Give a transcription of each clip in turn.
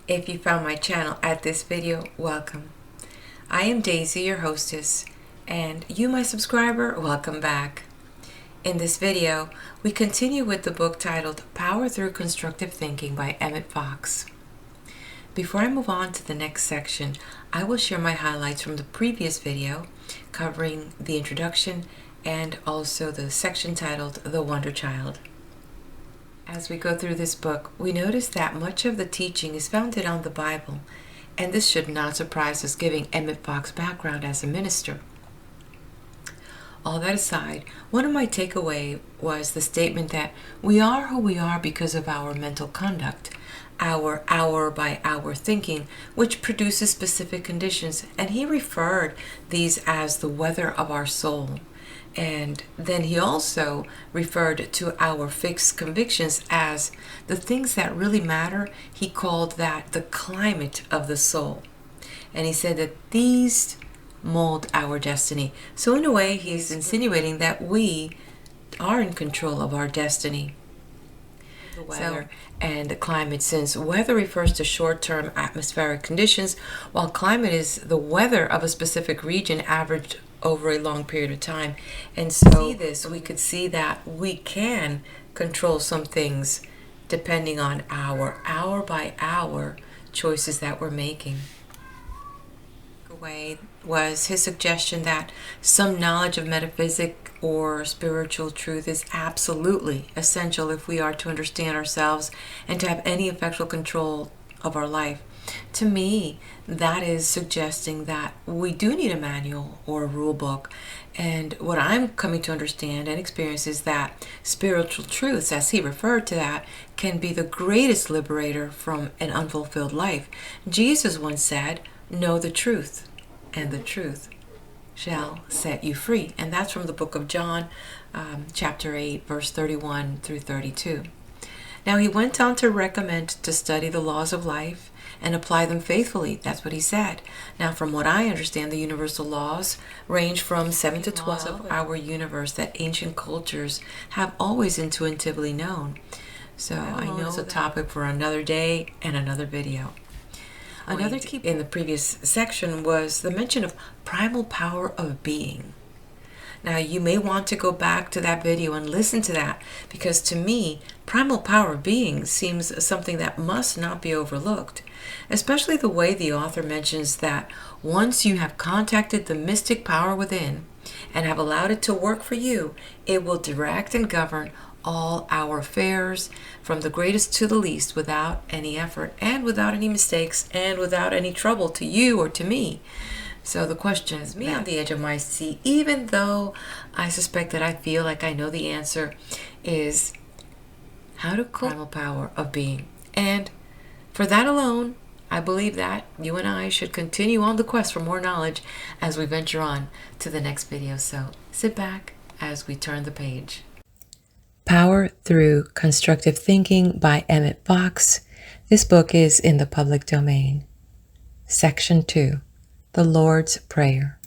If you found my channel at this video, welcome. I am Daisy, your hostess, and you, my subscriber, welcome back. In this video, we continue with the book titled Power Through Constructive Thinking by Emmet Fox. Before I move on to the next section, I will share my highlights from the previous video covering the introduction and also the section titled The Wonder Child. As we go through this book, we notice that much of the teaching is founded on the Bible, and this should not surprise us given Emmet Fox's background as a minister. All that aside, one of my takeaways was the statement that we are who we are because of our mental conduct, our hour-by-hour thinking, which produces specific conditions, and he referred these as the weather of our soul. And then he also referred to our fixed convictions as the things that really matter. He called that the climate of the soul. And he said that these mold our destiny. So in a way, he's insinuating that we are in control of our destiny. The weather and the climate, since weather refers to short-term atmospheric conditions, while climate is the weather of a specific region averaged over a long period of time. And so we could see that we can control some things depending on our hour-by-hour choices that we're making. Way was his suggestion that some knowledge of metaphysics or spiritual truth is absolutely essential if we are to understand ourselves and to have any effectual control of our life. To me, that is suggesting that we do need a manual or a rule book. And what I'm coming to understand and experience is that spiritual truths, as he referred to that, can be the greatest liberator from an unfulfilled life. Jesus once said, "Know the truth, and the truth shall set you free." And that's from the book of John, chapter 8, verse 31 through 32. Now, he went on to recommend to study the laws of life and apply them faithfully. That's what he said. Now, from what I understand, the universal laws range from 7 to 12 of our universe that ancient cultures have always intuitively known. So I know it's a topic for another day and another video. Another key in the previous section was the mention of primal power of being. Now, you may want to go back to that video and listen to that, because to me, primal power of being seems something that must not be overlooked, especially the way the author mentions that once you have contacted the mystic power within and have allowed it to work for you, it will direct and govern all our affairs from the greatest to the least without any effort and without any mistakes and without any trouble to you or to me. So the question is, me on the edge of my seat, even though I suspect that I feel like I know the answer, is how to primal power of being. And for that alone, I believe that you and I should continue on the quest for more knowledge as we venture on to the next video. So sit back as we turn the page. Power Through Constructive Thinking by Emmet Fox. This book is in the public domain. Section 2. The Lord's Prayer.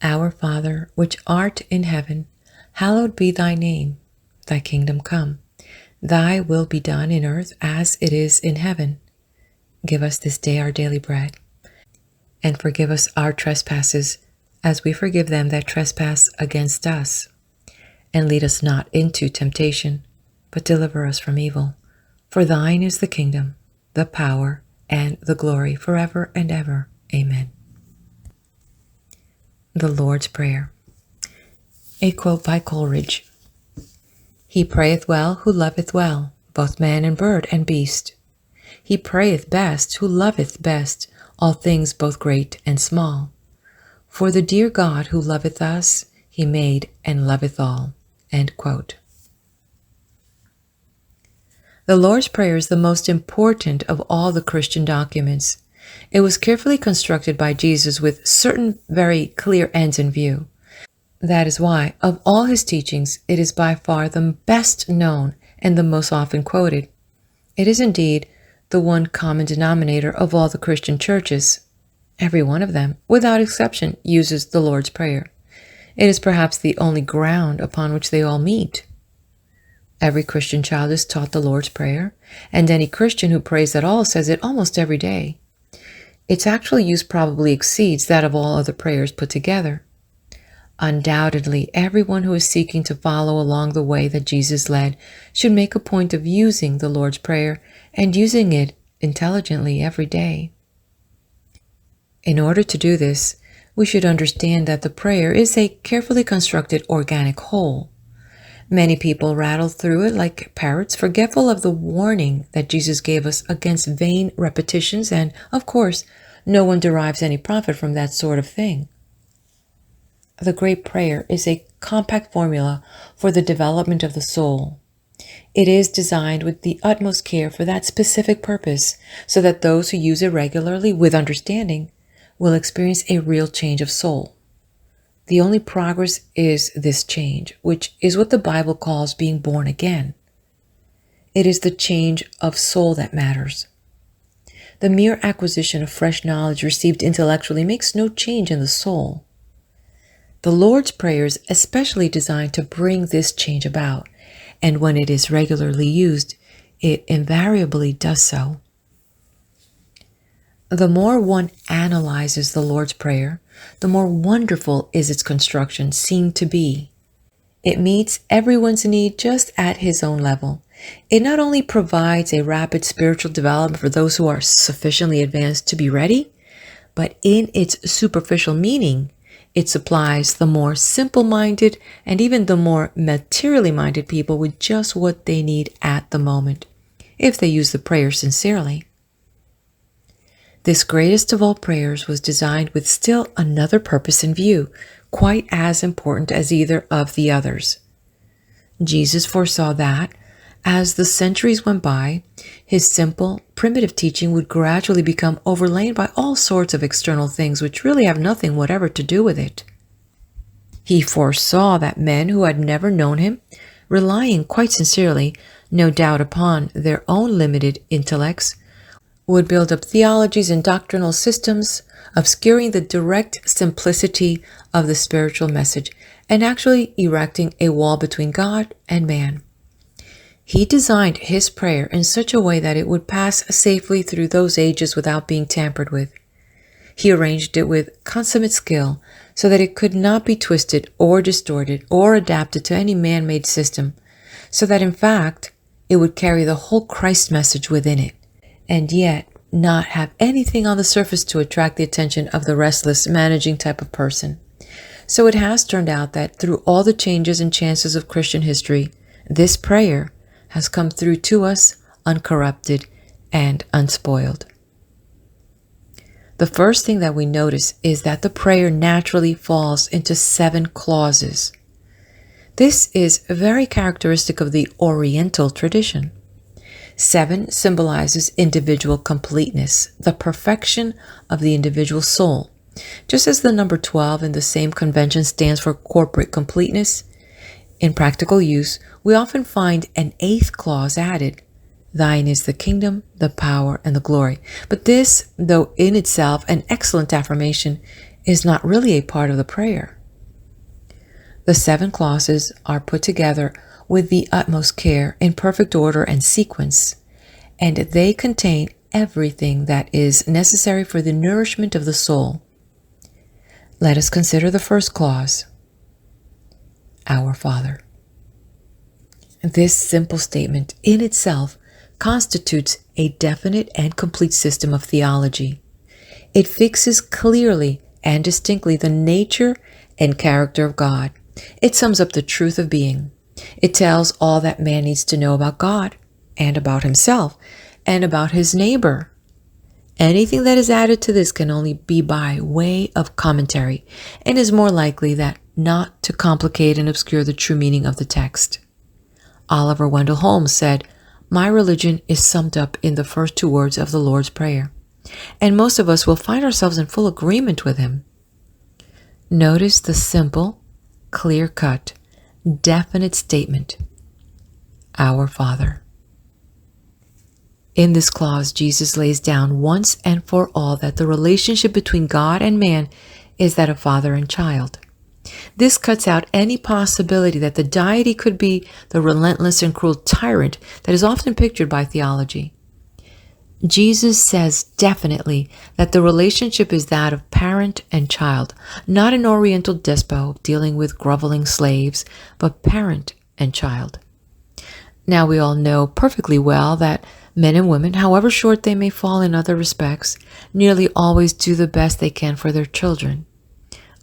Our Father, which art in heaven, hallowed be thy name. Thy kingdom come. Thy will be done in earth as it is in heaven. Give us this day our daily bread, and forgive us our trespasses, as we forgive them that trespass against us. And lead us not into temptation, but deliver us from evil. For thine is the kingdom, the power, and the glory forever and ever. Amen. The Lord's Prayer. A quote by Coleridge. He prayeth well who loveth well, both man and bird and beast. He prayeth best who loveth best all things both great and small. For the dear God who loveth us, he made and loveth all. End quote. The Lord's Prayer is the most important of all the Christian documents. It was carefully constructed by Jesus with certain very clear ends in view. That is why, of all his teachings, it is by far the best known and the most often quoted. It is indeed the one common denominator of all the Christian churches. Every one of them, without exception, uses the Lord's Prayer. It is perhaps the only ground upon which they all meet. Every Christian child is taught the Lord's Prayer, and any Christian who prays at all says it almost every day. Its actual use probably exceeds that of all other prayers put together. Undoubtedly, everyone who is seeking to follow along the way that Jesus led should make a point of using the Lord's Prayer and using it intelligently every day. In order to do this, we should understand that the prayer is a carefully constructed organic whole. Many people rattle through it like parrots, forgetful of the warning that Jesus gave us against vain repetitions, and, of course, no one derives any profit from that sort of thing. The great prayer is a compact formula for the development of the soul. It is designed with the utmost care for that specific purpose, so that those who use it regularly with understanding will experience a real change of soul. The only progress is this change, which is what the Bible calls being born again. It is the change of soul that matters. The mere acquisition of fresh knowledge received intellectually makes no change in the soul. The Lord's Prayer is especially designed to bring this change about, and when it is regularly used, it invariably does so. The more one analyzes the Lord's Prayer, the more wonderful is its construction seen to be. It meets everyone's need just at his own level. It not only provides a rapid spiritual development for those who are sufficiently advanced to be ready, but in its superficial meaning, it supplies the more simple-minded and even the more materially minded people with just what they need at the moment, if they use the prayer sincerely. This greatest of all prayers was designed with still another purpose in view, quite as important as either of the others. Jesus foresaw that, as the centuries went by, his simple, primitive teaching would gradually become overlain by all sorts of external things which really have nothing whatever to do with it. He foresaw that men who had never known him, relying quite sincerely, no doubt upon their own limited intellects, would build up theologies and doctrinal systems, obscuring the direct simplicity of the spiritual message and actually erecting a wall between God and man. He designed his prayer in such a way that it would pass safely through those ages without being tampered with. He arranged it with consummate skill so that it could not be twisted or distorted or adapted to any man-made system, so that in fact it would carry the whole Christ message within it, and yet not have anything on the surface to attract the attention of the restless, managing type of person. So it has turned out that through all the changes and chances of Christian history, this prayer has come through to us uncorrupted and unspoiled. The first thing that we notice is that the prayer naturally falls into 7 clauses. This is very characteristic of the Oriental tradition. 7 symbolizes individual completeness, the perfection of the individual soul. Just as the number 12 in the same convention stands for corporate completeness, in practical use, we often find an 8th clause added. Thine is the kingdom, the power, and the glory. But this, though in itself an excellent affirmation, is not really a part of the prayer. The 7 clauses are put together with the utmost care in perfect order and sequence, and they contain everything that is necessary for the nourishment of the soul. Let us consider the first clause. Our Father. This simple statement in itself constitutes a definite and complete system of theology. It fixes clearly and distinctly the nature and character of God. It sums up the truth of being. It tells all that man needs to know about God and about himself and about his neighbor. Anything that is added to this can only be by way of commentary and is more likely that not to complicate and obscure the true meaning of the text. Oliver Wendell Holmes said, "My religion is summed up in the first 2 words of the Lord's Prayer," and most of us will find ourselves in full agreement with him. Notice the simple, clear-cut, definite statement, Our Father. In this clause, Jesus lays down once and for all that the relationship between God and man is that of father and child. This cuts out any possibility that the deity could be the relentless and cruel tyrant that is often pictured by theology. Jesus says definitely that the relationship is that of parent and child, not an oriental despot dealing with groveling slaves, but parent and child. Now we all know perfectly well that men and women, however short they may fall in other respects, nearly always do the best they can for their children.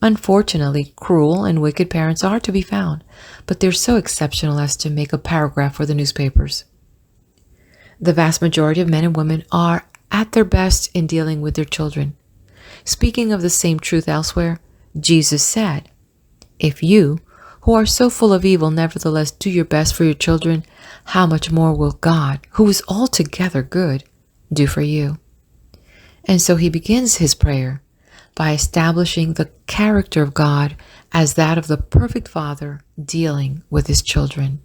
Unfortunately, cruel and wicked parents are to be found, but they're so exceptional as to make a paragraph for the newspapers. The vast majority of men and women are at their best in dealing with their children. Speaking of the same truth elsewhere, Jesus said, "If you, who are so full of evil, nevertheless do your best for your children, how much more will God, who is altogether good, do for you?" And so he begins his prayer by establishing the character of God as that of the perfect Father dealing with his children.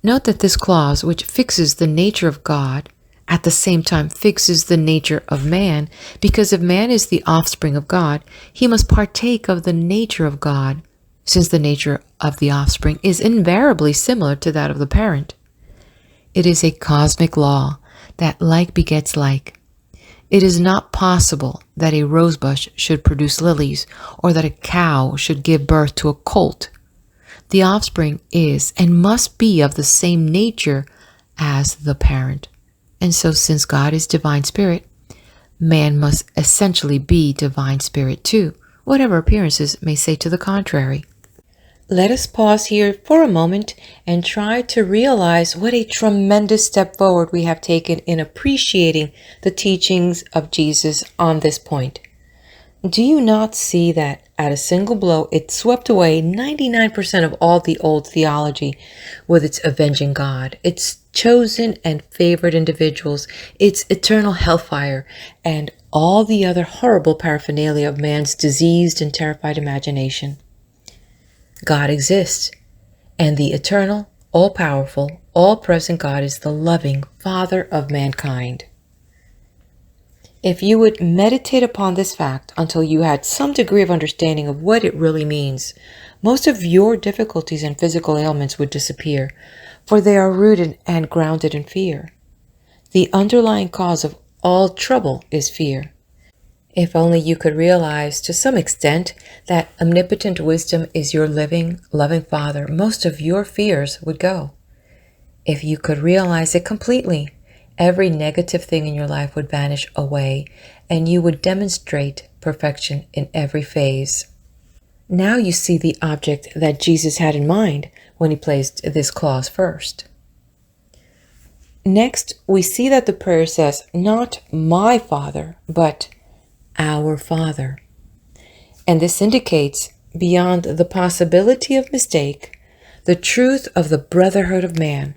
Note that this clause, which fixes the nature of God, at the same time fixes the nature of man, because if man is the offspring of God, he must partake of the nature of God, since the nature of the offspring is invariably similar to that of the parent. It is a cosmic law that like begets like. It is not possible that a rosebush should produce lilies, or that a cow should give birth to a colt. The offspring is and must be of the same nature as the parent. And so since God is divine spirit, man must essentially be divine spirit too, whatever appearances may say to the contrary. Let us pause here for a moment and try to realize what a tremendous step forward we have taken in appreciating the teachings of Jesus on this point. Do you not see that at a single blow it swept away 99% of all the old theology with its avenging God, its chosen and favored individuals, its eternal hellfire, and all the other horrible paraphernalia of man's diseased and terrified imagination? God exists, and the eternal, all-powerful, all-present God is the loving Father of mankind. If you would meditate upon this fact until you had some degree of understanding of what it really means, most of your difficulties and physical ailments would disappear, for they are rooted and grounded in fear. The underlying cause of all trouble is fear. If only you could realize to some extent that omnipotent wisdom is your living, loving Father, most of your fears would go. If you could realize it completely, every negative thing in your life would vanish away, and you would demonstrate perfection in every phase. Now you see the object that Jesus had in mind when he placed this clause first. Next, we see that the prayer says, not my Father, but our Father. And this indicates, beyond the possibility of mistake, the truth of the brotherhood of man.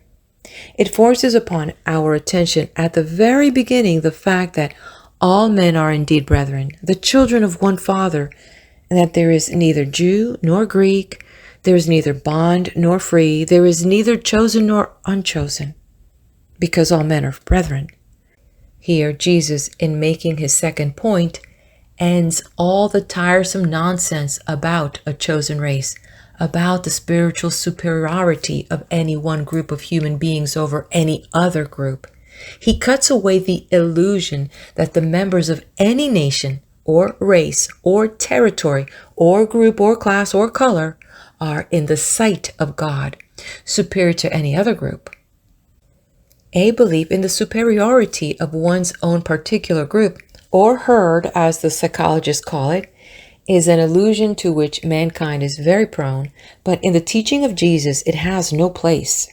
It forces upon our attention at the very beginning the fact that all men are indeed brethren, the children of one Father, and that there is neither Jew nor Greek, there is neither bond nor free, there is neither chosen nor unchosen, because all men are brethren. Here, Jesus, in making his second point, ends all the tiresome nonsense about a chosen race, about the spiritual superiority of any one group of human beings over any other group. He cuts away the illusion that the members of any nation or race or territory or group or class or color are in the sight of God superior to any other group. A belief in the superiority of one's own particular group, or herd as the psychologists call it, is an illusion to which mankind is very prone, but in the teaching of Jesus it has no place.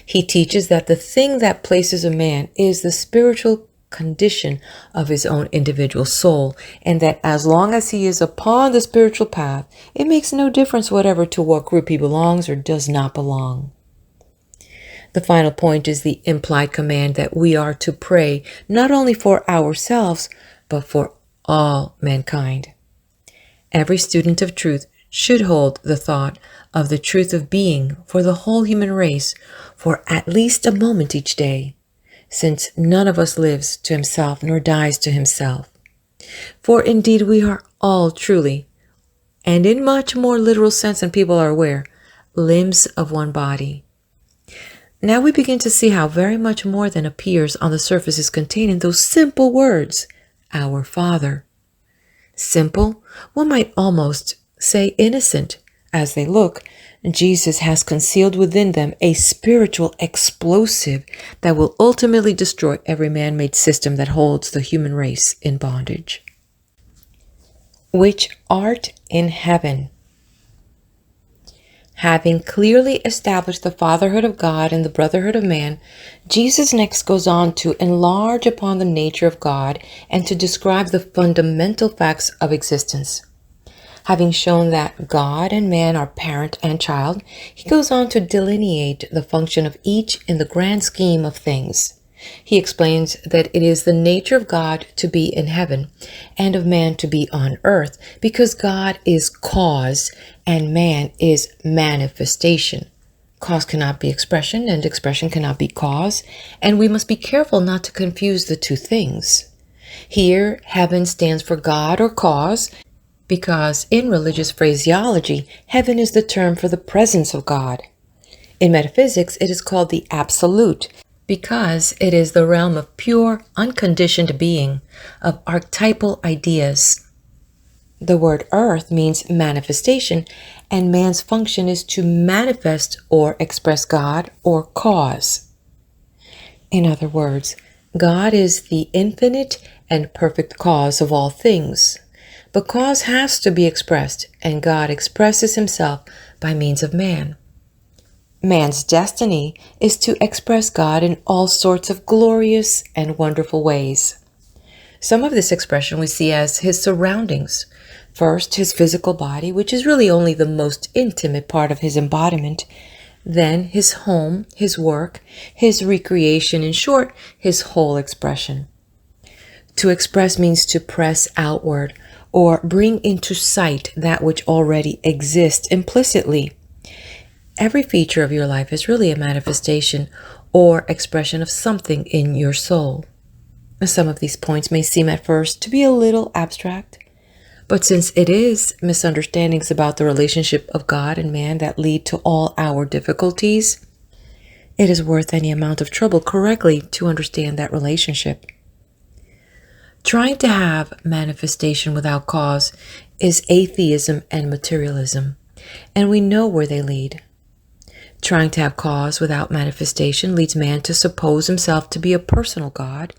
He teaches that the thing that places a man is the spiritual condition of his own individual soul, and that as long as he is upon the spiritual path, it makes no difference whatever to what group he belongs or does not belong. The final point is the implied command that we are to pray not only for ourselves, but for all mankind. Every student of truth should hold the thought of the truth of being for the whole human race for at least a moment each day, since none of us lives to himself nor dies to himself. For indeed we are all truly and in much more literal sense than people are aware, limbs of one body. Now we begin to see how very much more than appears on the surface is contained in those simple words, our Father. Simple, one might almost say innocent, as they look. Jesus has concealed within them a spiritual explosive that will ultimately destroy every man-made system that holds the human race in bondage. Which art in heaven. Having clearly established the fatherhood of God and the brotherhood of man, Jesus next goes on to enlarge upon the nature of God and to describe the fundamental facts of existence. Having shown that God and man are parent and child, he goes on to delineate the function of each in the grand scheme of things. He explains that it is the nature of God to be in heaven and of man to be on earth, because God is cause and man is manifestation. Cause cannot be expression and expression cannot be cause, and we must be careful not to confuse the two things. Here, heaven stands for God or cause, because in religious phraseology, heaven is the term for the presence of God. In metaphysics, it is called the absolute, because it is the realm of pure, unconditioned being, of archetypal ideas. The word earth means manifestation, and man's function is to manifest or express God or cause. In other words, God is the infinite and perfect cause of all things. But cause has to be expressed, and God expresses himself by means of man. Man's destiny is to express God in all sorts of glorious and wonderful ways. Some of this expression we see as his surroundings. First, his physical body, which is really only the most intimate part of his embodiment. Then his home, his work, his recreation, in short, his whole expression. To express means to press outward, or bring into sight that which already exists implicitly. Every feature of your life is really a manifestation or expression of something in your soul. Some of these points may seem at first to be a little abstract, but since it is misunderstandings about the relationship of God and man that lead to all our difficulties, it is worth any amount of trouble correctly to understand that relationship. Trying to have manifestation without cause is atheism and materialism, and we know where they lead. Trying to have cause without manifestation leads man to suppose himself to be a personal God,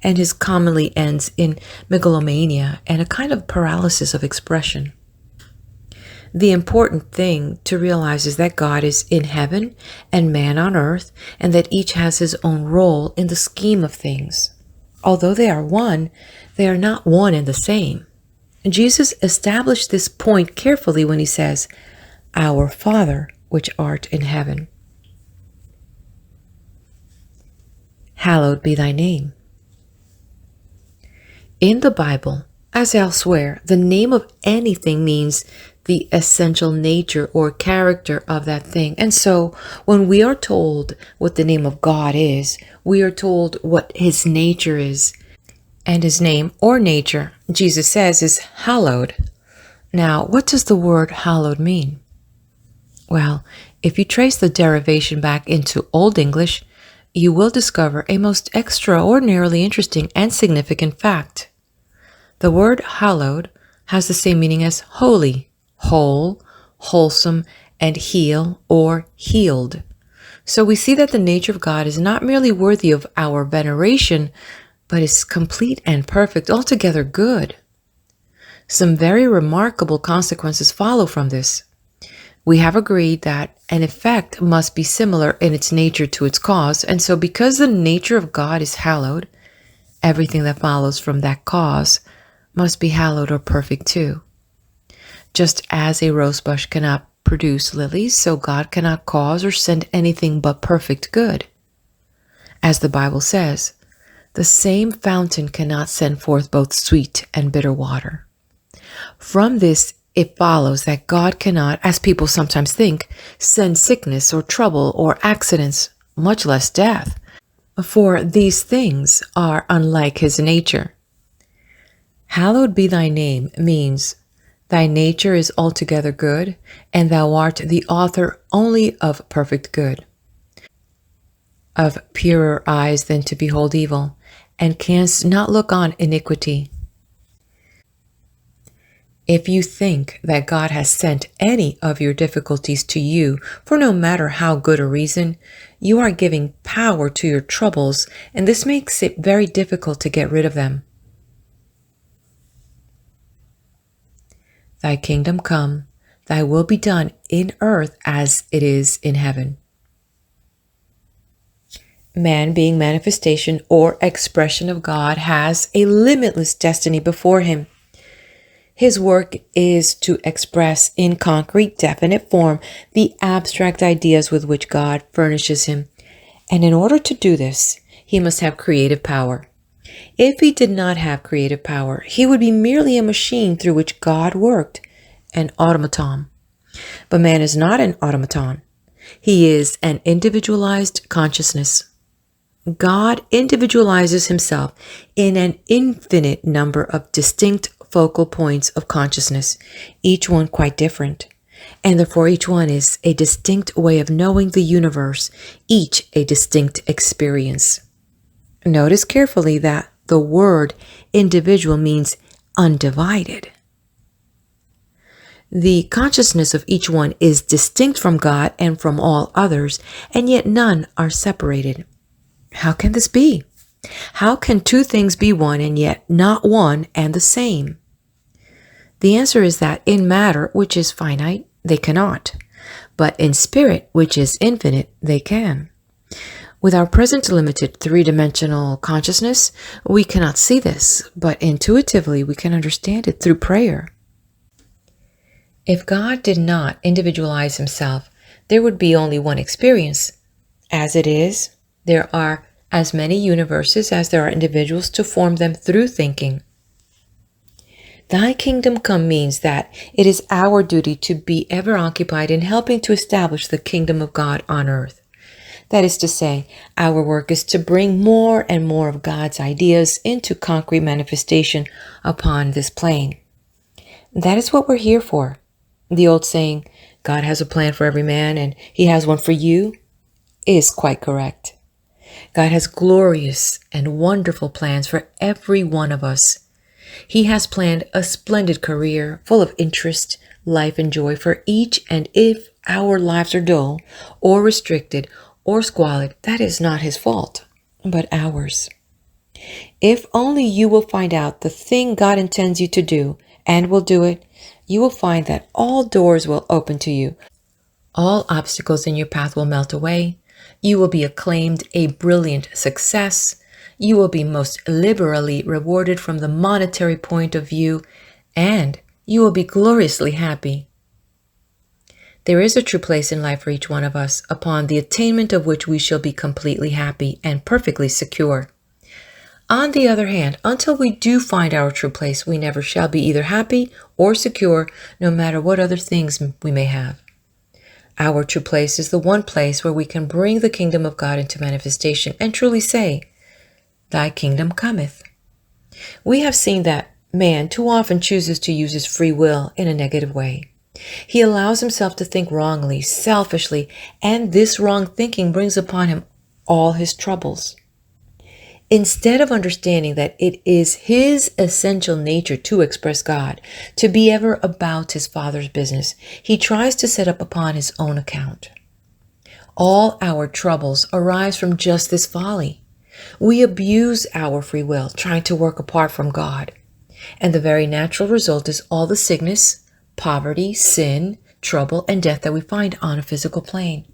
and his commonly ends in megalomania and a kind of paralysis of expression. The important thing to realize is that God is in heaven and man on earth, and that each has his own role in the scheme of things. Although they are one, they are not one and the same. Jesus established this point carefully when he says, "Our Father, which art in heaven. Hallowed be thy name." In the Bible, as elsewhere, the name of anything means the essential nature or character of that thing. And so when we are told what the name of God is, we are told what his nature is. And his name or nature, Jesus says, is hallowed. Now, what does the word hallowed mean? Well, if you trace the derivation back into Old English, you will discover a most extraordinarily interesting and significant fact. The word hallowed has the same meaning as holy, whole, wholesome, and heal or healed. So we see that the nature of God is not merely worthy of our veneration, but is complete and perfect, altogether good. Some very remarkable consequences follow from this. We have agreed that an effect must be similar in its nature to its cause, and so because the nature of God is hallowed, everything that follows from that cause must be hallowed or perfect too. Just as a rosebush cannot produce lilies, so God cannot cause or send anything but perfect good. As the Bible says, the same fountain cannot send forth both sweet and bitter water. From this, it follows that God cannot, as people sometimes think, send sickness or trouble or accidents, much less death, for these things are unlike his nature. Hallowed be thy name means Thy nature is altogether good, and thou art the author only of perfect good, of purer eyes than to behold evil, and canst not look on iniquity. If you think that God has sent any of your difficulties to you for no matter how good a reason, you are giving power to your troubles, and this makes it very difficult to get rid of them. Thy kingdom come, thy will be done in earth as it is in heaven. Man, being manifestation or expression of God, has a limitless destiny before him. His work is to express in concrete, definite form the abstract ideas with which God furnishes him. And in order to do this, he must have creative power. If he did not have creative power, he would be merely a machine through which God worked, an automaton. But man is not an automaton. He is an individualized consciousness. God individualizes himself in an infinite number of distinct focal points of consciousness, each one quite different. And therefore each one is a distinct way of knowing the universe, each a distinct experience. Notice carefully that the word individual means undivided. The consciousness of each one is distinct from God and from all others, and yet none are separated. How can this be? How can two things be one and yet not one and the same? The answer is that in matter, which is finite, they cannot, but in spirit, which is infinite, they can. With our present limited three-dimensional consciousness, we cannot see this, but intuitively we can understand it through prayer. If God did not individualize himself, there would be only one experience. As it is, there are as many universes as there are individuals to form them through thinking. Thy kingdom come means that it is our duty to be ever occupied in helping to establish the kingdom of God on earth. That is to say, our work is to bring more and more of God's ideas into concrete manifestation upon this plane. That is what we're here for. The old saying, God has a plan for every man and he has one for you, is quite correct. God has glorious and wonderful plans for every one of us. He has planned a splendid career full of interest, life, and joy for each, and if our lives are dull or restricted or squalid, that is not his fault, but ours. If only you will find out the thing God intends you to do and will do it, you will find that all doors will open to you. All obstacles in your path will melt away. You will be acclaimed a brilliant success. You will be most liberally rewarded from the monetary point of view, and you will be gloriously happy. There is a true place in life for each one of us, upon the attainment of which we shall be completely happy and perfectly secure. On the other hand, until we do find our true place, we never shall be either happy or secure, no matter what other things we may have. Our true place is the one place where we can bring the kingdom of God into manifestation and truly say, Thy kingdom cometh. We have seen that man too often chooses to use his free will in a negative way. He allows himself to think wrongly, selfishly, and this wrong thinking brings upon him all his troubles. Instead of understanding that it is his essential nature to express God, to be ever about his Father's business, he tries to set up upon his own account. All our troubles arise from just this folly. We abuse our free will, trying to work apart from God. And the very natural result is all the sickness, poverty, sin, trouble, and death that we find on a physical plane.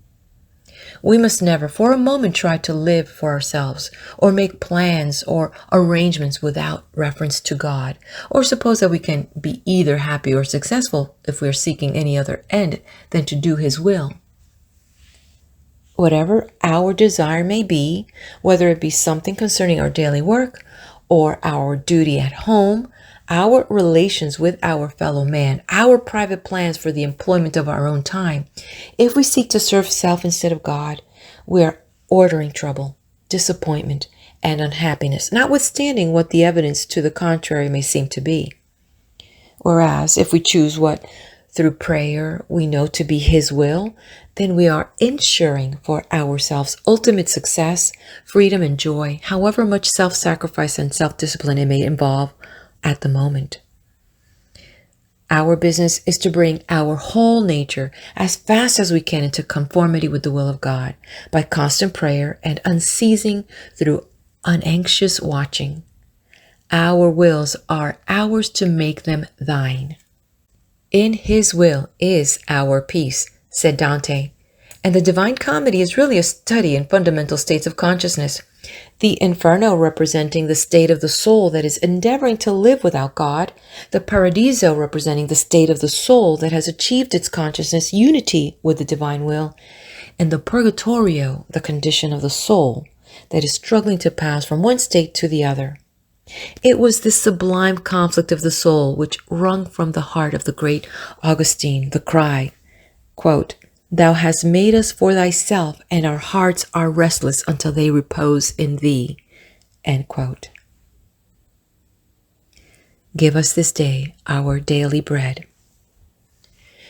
We must never for a moment try to live for ourselves, or make plans or arrangements without reference to God, or suppose that we can be either happy or successful if we are seeking any other end than to do his will. Whatever our desire may be, whether it be something concerning our daily work or our duty at home, our relations with our fellow man, our private plans for the employment of our own time, if we seek to serve self instead of God, we are ordering trouble, disappointment, and unhappiness, notwithstanding what the evidence to the contrary may seem to be. Whereas if we choose what through prayer we know to be His will, then we are ensuring for ourselves ultimate success, freedom, and joy, however much self-sacrifice and self-discipline it may involve at the moment. Our business is to bring our whole nature as fast as we can into conformity with the will of God by constant prayer and unceasing through unanxious watching. Our wills are ours to make them thine. In His will is our peace, said Dante, and the Divine Comedy is really a study in fundamental states of consciousness. The Inferno representing the state of the soul that is endeavoring to live without God, the Paradiso representing the state of the soul that has achieved its consciousness unity with the divine will, and the Purgatorio, the condition of the soul that is struggling to pass from one state to the other. It was this sublime conflict of the soul which wrung from the heart of the great Augustine the cry, quote, "Thou hast made us for thyself, and our hearts are restless until they repose in thee." End quote. Give us this day our daily bread.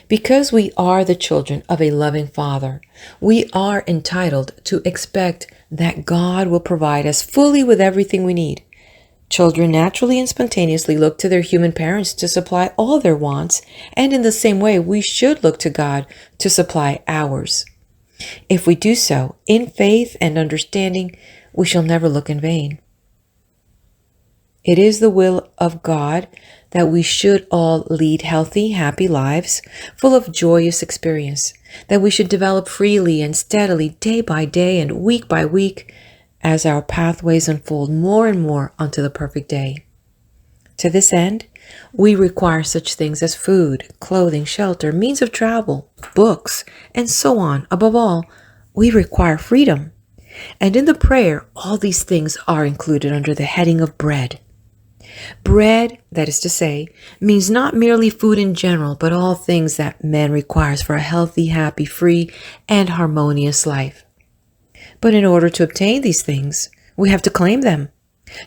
Because we are the children of a loving Father, we are entitled to expect that God will provide us fully with everything we need. Children naturally and spontaneously look to their human parents to supply all their wants, and in the same way we should look to God to supply ours. If we do so in faith and understanding, we shall never look in vain. It is the will of God that we should all lead healthy, happy lives, full of joyous experience, that we should develop freely and steadily day by day and week by week, as our pathways unfold more and more unto the perfect day. To this end, we require such things as food, clothing, shelter, means of travel, books, and so on. Above all, we require freedom. And in the prayer, all these things are included under the heading of bread. Bread, that is to say, means not merely food in general, but all things that man requires for a healthy, happy, free, and harmonious life. But in order to obtain these things, we have to claim them.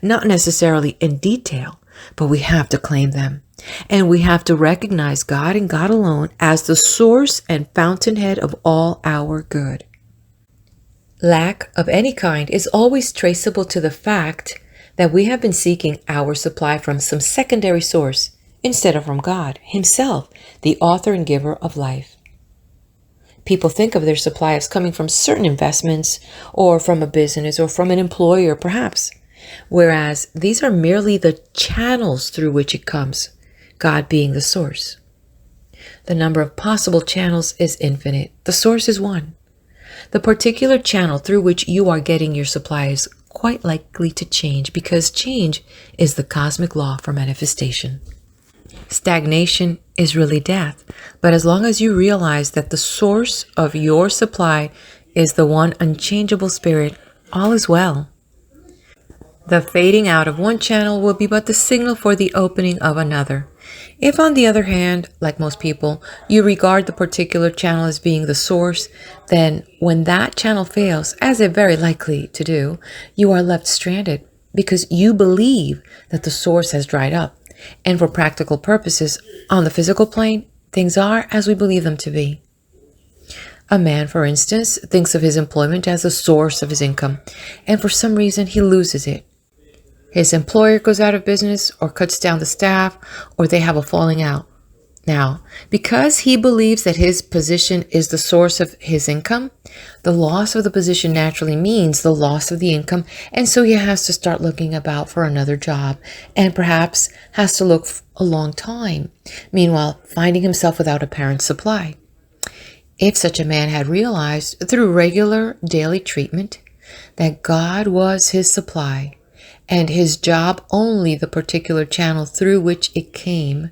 Not necessarily in detail, but we have to claim them. And we have to recognize God and God alone as the source and fountainhead of all our good. Lack of any kind is always traceable to the fact that we have been seeking our supply from some secondary source instead of from God Himself, the author and giver of life. People think of their supply as coming from certain investments or from a business or from an employer, perhaps, whereas these are merely the channels through which it comes, God being the source. The number of possible channels is infinite. The source is one. The particular channel through which you are getting your supply is quite likely to change because change is the cosmic law for manifestation. Stagnation is really death, but as long as you realize that the source of your supply is the one unchangeable spirit, all is well. The fading out of one channel will be but the signal for the opening of another. If, on the other hand, like most people, you regard the particular channel as being the source, then when that channel fails, as it very likely to do, you are left stranded because you believe that the source has dried up. And for practical purposes, on the physical plane, things are as we believe them to be. A man, for instance, thinks of his employment as the source of his income, and for some reason he loses it. His employer goes out of business or cuts down the staff, or they have a falling out. Now, because he believes that his position is the source of his income, the loss of the position naturally means the loss of the income, and so he has to start looking about for another job, and perhaps has to look a long time, meanwhile finding himself without apparent supply. If such a man had realized through regular daily treatment that God was his supply, and his job only the particular channel through which it came,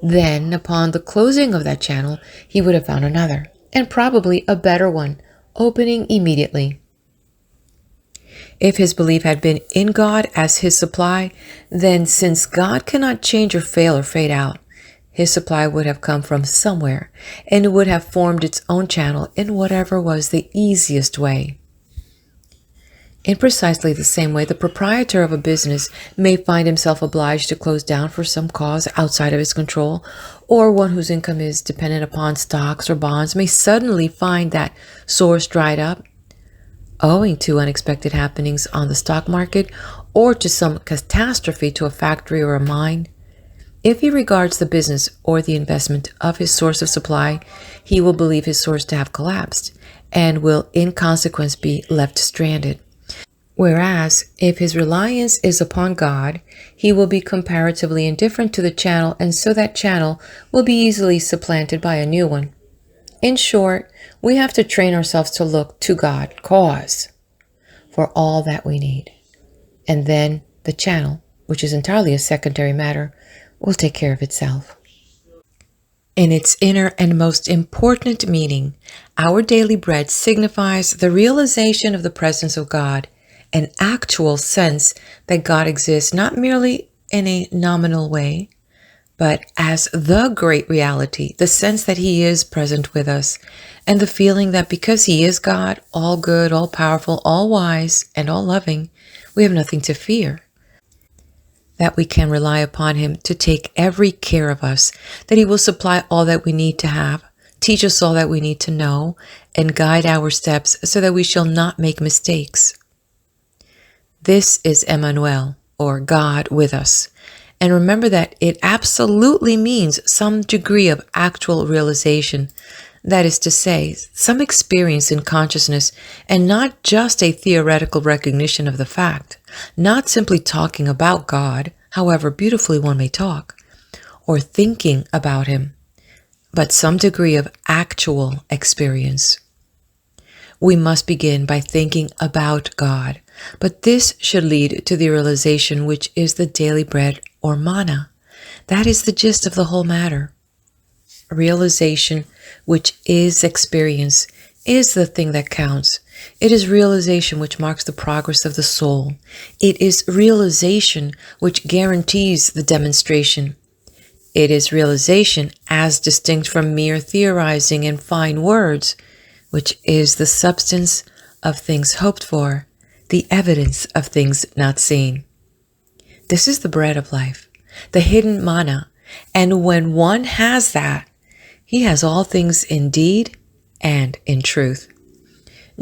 then, upon the closing of that channel, he would have found another, and probably a better one, opening immediately. If his belief had been in God as his supply, then since God cannot change or fail or fade out, his supply would have come from somewhere, and it would have formed its own channel in whatever was the easiest way. In precisely the same way, the proprietor of a business may find himself obliged to close down for some cause outside of his control, or one whose income is dependent upon stocks or bonds may suddenly find that source dried up, owing to unexpected happenings on the stock market or to some catastrophe to a factory or a mine. If he regards the business or the investment of his source of supply, he will believe his source to have collapsed and will in consequence be left stranded. Whereas, if his reliance is upon God, he will be comparatively indifferent to the channel, and so that channel will be easily supplanted by a new one. In short, we have to train ourselves to look to God, cause, for all that we need. And then the channel, which is entirely a secondary matter, will take care of itself. In its inner and most important meaning, our daily bread signifies the realization of the presence of God, an actual sense that God exists not merely in a nominal way, but as the great reality, the sense that He is present with us, and the feeling that because He is God, all good, all powerful, all wise, and all loving, we have nothing to fear. That we can rely upon Him to take every care of us, that He will supply all that we need to have, teach us all that we need to know, and guide our steps so that we shall not make mistakes. This is Emmanuel, or God with us. And remember that it absolutely means some degree of actual realization, that is to say, some experience in consciousness, and not just a theoretical recognition of the fact, not simply talking about God, however beautifully one may talk, or thinking about Him, but some degree of actual experience. We must begin by thinking about God, but this should lead to the realization which is the daily bread or manna. That is the gist of the whole matter. Realization, which is experience, is the thing that counts. It is realization which marks the progress of the soul. It is realization which guarantees the demonstration. It is realization as distinct from mere theorizing in fine words, which is the substance of things hoped for, the evidence of things not seen. This is the bread of life, the hidden manna, and when one has that, he has all things in deed and in truth.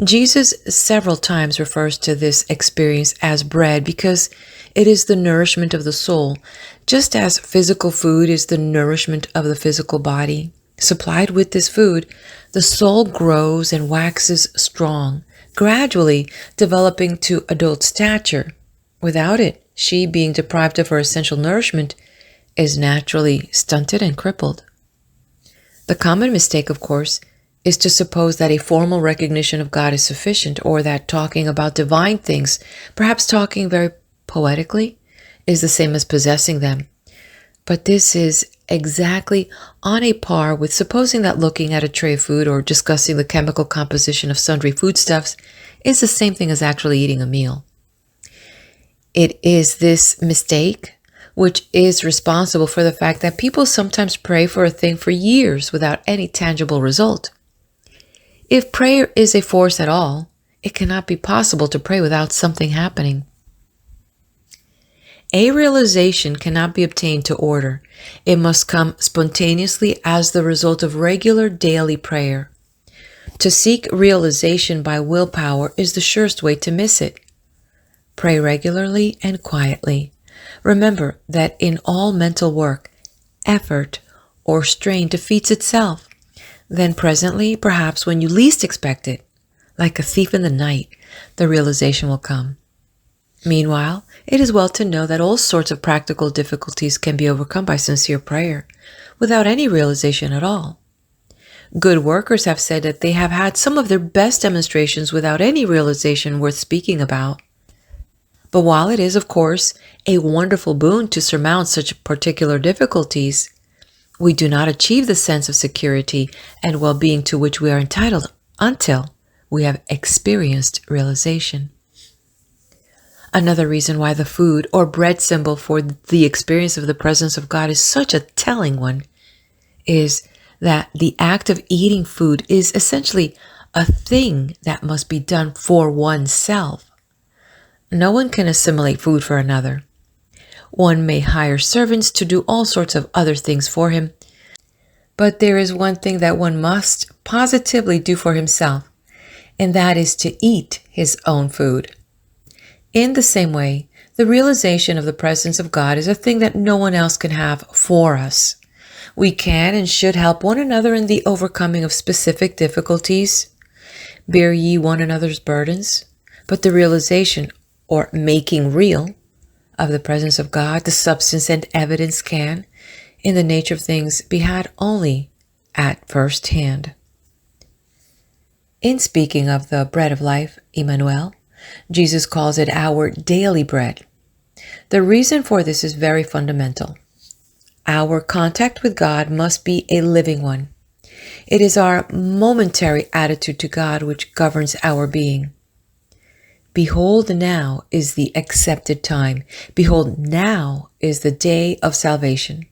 Jesus several times refers to this experience as bread because it is the nourishment of the soul, just as physical food is the nourishment of the physical body. Supplied with this food, the soul grows and waxes strong, gradually developing to adult stature. Without it, she, being deprived of her essential nourishment, is naturally stunted and crippled. The common mistake, of course, is to suppose that a formal recognition of God is sufficient, or that talking about divine things, perhaps talking very poetically, is the same as possessing them. But this is exactly on a par with supposing that looking at a tray of food or discussing the chemical composition of sundry foodstuffs is the same thing as actually eating a meal. It is this mistake which is responsible for the fact that people sometimes pray for a thing for years without any tangible result. If prayer is a force at all, it cannot be possible to pray without something happening. A realization cannot be obtained to order. It must come spontaneously as the result of regular daily prayer. To seek realization by willpower is the surest way to miss it. Pray regularly and quietly. Remember that in all mental work, effort or strain defeats itself. Then presently, perhaps when you least expect it, like a thief in the night, the realization will come. Meanwhile, it is well to know that all sorts of practical difficulties can be overcome by sincere prayer, without any realization at all. Good workers have said that they have had some of their best demonstrations without any realization worth speaking about. But while it is, of course, a wonderful boon to surmount such particular difficulties, we do not achieve the sense of security and well-being to which we are entitled until we have experienced realization. Another reason why the food or bread symbol for the experience of the presence of God is such a telling one is that the act of eating food is essentially a thing that must be done for oneself. No one can assimilate food for another. One may hire servants to do all sorts of other things for him, but there is one thing that one must positively do for himself, and that is to eat his own food. In the same way, the realization of the presence of God is a thing that no one else can have for us. We can and should help one another in the overcoming of specific difficulties. Bear ye one another's burdens, but the realization, or making real, of the presence of God, the substance and evidence can, in the nature of things, be had only at first hand. In speaking of the bread of life, Emmanuel, Jesus calls it our daily bread. The reason for this is very fundamental. Our contact with God must be a living one. It is our momentary attitude to God which governs our being. Behold, now is the accepted time. Behold, now is the day of salvation.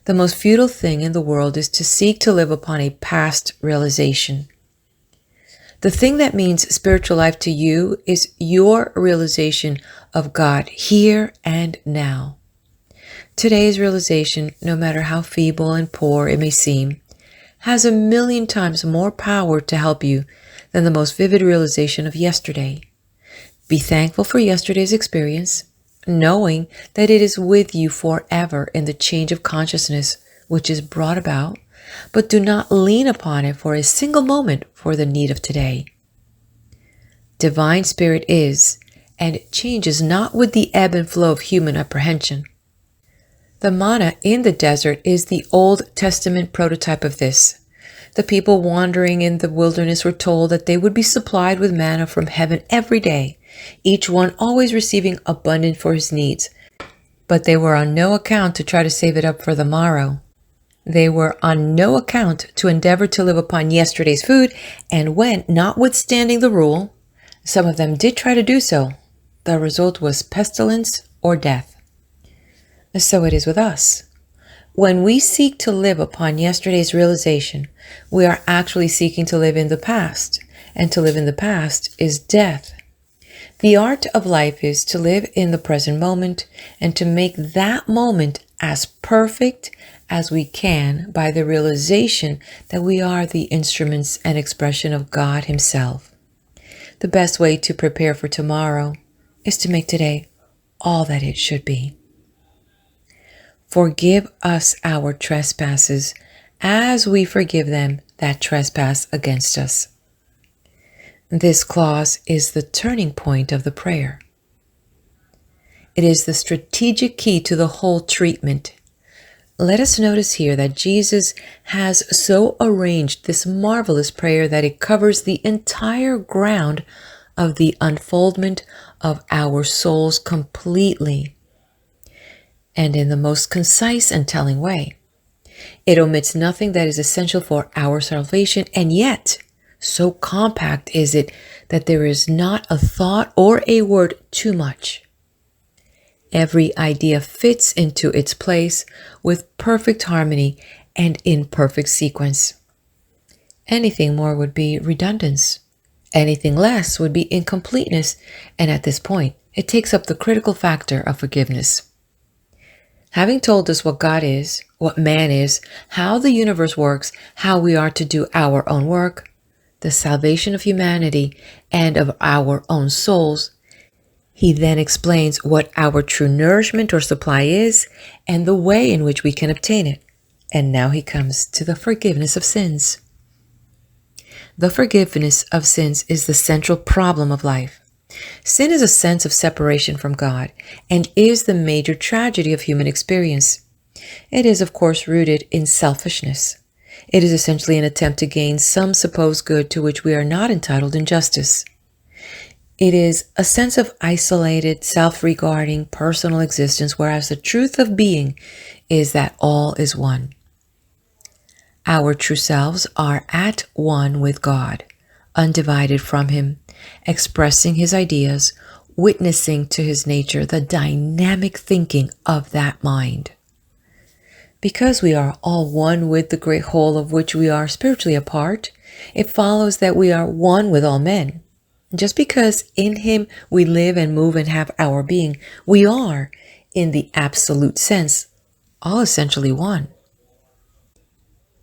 The most futile thing in the world is to seek to live upon a past realization. The thing that means spiritual life to you is your realization of God here and now. Today's realization, no matter how feeble and poor it may seem, has 1,000,000 times more power to help you than the most vivid realization of yesterday. Be thankful for yesterday's experience, knowing that it is with you forever in the change of consciousness which is brought about, but do not lean upon it for a single moment for the need of today. Divine Spirit is, and changes not with the ebb and flow of human apprehension. The manna in the desert is the Old Testament prototype of this. The people wandering in the wilderness were told that they would be supplied with manna from heaven every day, each one always receiving abundant for his needs. But they were on no account to try to save it up for the morrow. They were on no account to endeavor to live upon yesterday's food, and when, notwithstanding the rule, some of them did try to do so, the result was pestilence or death. So it is with us. When we seek to live upon yesterday's realization, we are actually seeking to live in the past, and to live in the past is death. The art of life is to live in the present moment and to make that moment as perfect as we can by the realization that we are the instruments and expression of God Himself. The best way to prepare for tomorrow is to make today all that it should be. Forgive us our trespasses as we forgive them that trespass against us. This clause is the turning point of the prayer. It is the strategic key to the whole treatment. Let us notice here that Jesus has so arranged this marvelous prayer that it covers the entire ground of the unfoldment of our souls completely, and in the most concise and telling way. It omits nothing that is essential for our salvation, and yet so compact is it that there is not a thought or a word too much. Every idea fits into its place with perfect harmony and in perfect sequence. Anything more would be redundance. Anything less would be incompleteness, and at this point, it takes up the critical factor of forgiveness. Having told us what God is, what man is, how the universe works, how we are to do our own work, the salvation of humanity and of our own souls, He then explains what our true nourishment or supply is and the way in which we can obtain it. And now He comes to the forgiveness of sins. The forgiveness of sins is the central problem of life. Sin is a sense of separation from God and is the major tragedy of human experience. It is, of course, rooted in selfishness. It is essentially an attempt to gain some supposed good to which we are not entitled in justice. It is a sense of isolated, self-regarding, personal existence, whereas the truth of being is that all is one. Our true selves are at one with God, undivided from Him, expressing His ideas, witnessing to His nature, the dynamic thinking of that mind. Because we are all one with the great whole of which we are spiritually a part, it follows that we are one with all men. Just because in Him we live and move and have our being, we are, in the absolute sense, all essentially one.